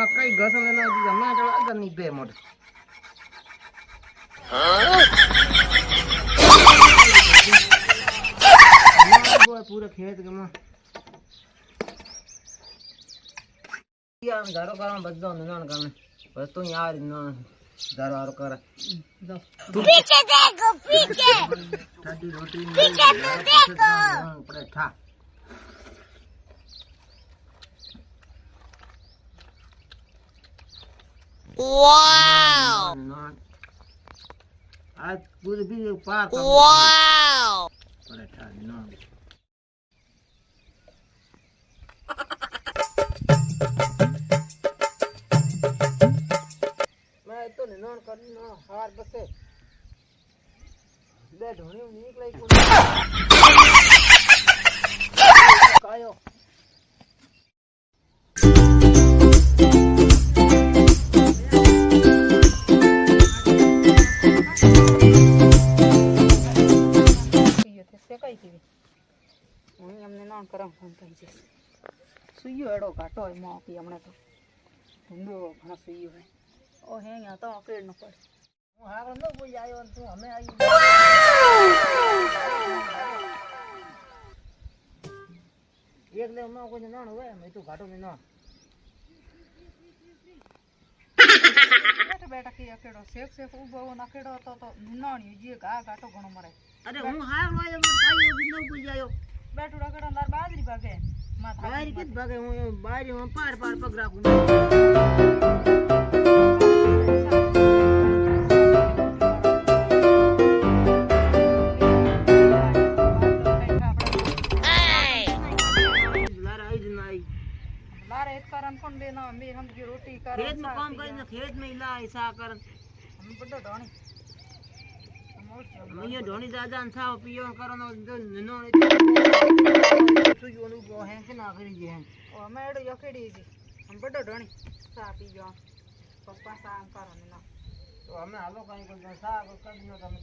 કઈ ઘસો લેનો દીધા મેં ચલો આગળ ની બે મોટ पूरे खेत के में यार घरो करा बच जाओ ना करने बस तो यार ना घरो आरो कर पीछे देखो पीछे ठाडी रोटी पीछे तो देखो पड़े ठा वाओ आज पूरे भी पार वाओ पड़े ठा ना मैं तो निनान करनी ना हार बसे बे ढोणी निकलाई कोन कायो ये थे से कई की હું એમને નાન કરાવ ફોન થઈ જશે સુઈયો એડો ઘાટો હોય માં આપી હમણાં તો ધંધો ઘણા સુઈયો હોય ઓ હે યા તો કેડ ન પડે હું હારો ન કોઈ આયો તું અમે આવી એક લે માં કોઈ નાણ હોય મે તું ઘાટો ને ના બેઠા બેઠા કે અકેડો શેક શેક ઉભો નાખેડો તો નાણી જે ઘા ઘાટો ઘણો મરે અરે હું હારો હોય મને કાઈ બિંદુ કોઈ આયો બેઠું રખડો તાર બાજરી ભાગે માથા બારી કે ભાગે હું બારી હું પાર પાર પગ રાખું लारे कारण कोण देना मी हम की रोटी कर खेत में काम કરીને ખેત में ઈલા ઈસા કર हम बड्डो ढोणी मैं ये ढोणी दादा ने साव पियो करनो जो नो सुयो नु गो है के ना करी जे है ओ मैं एडो यकेडी जी हम बड्डो ढोणी सा पी जो पप्पा सा हम करो ना तो हमें हालो कहीं को सा कर दियो તમે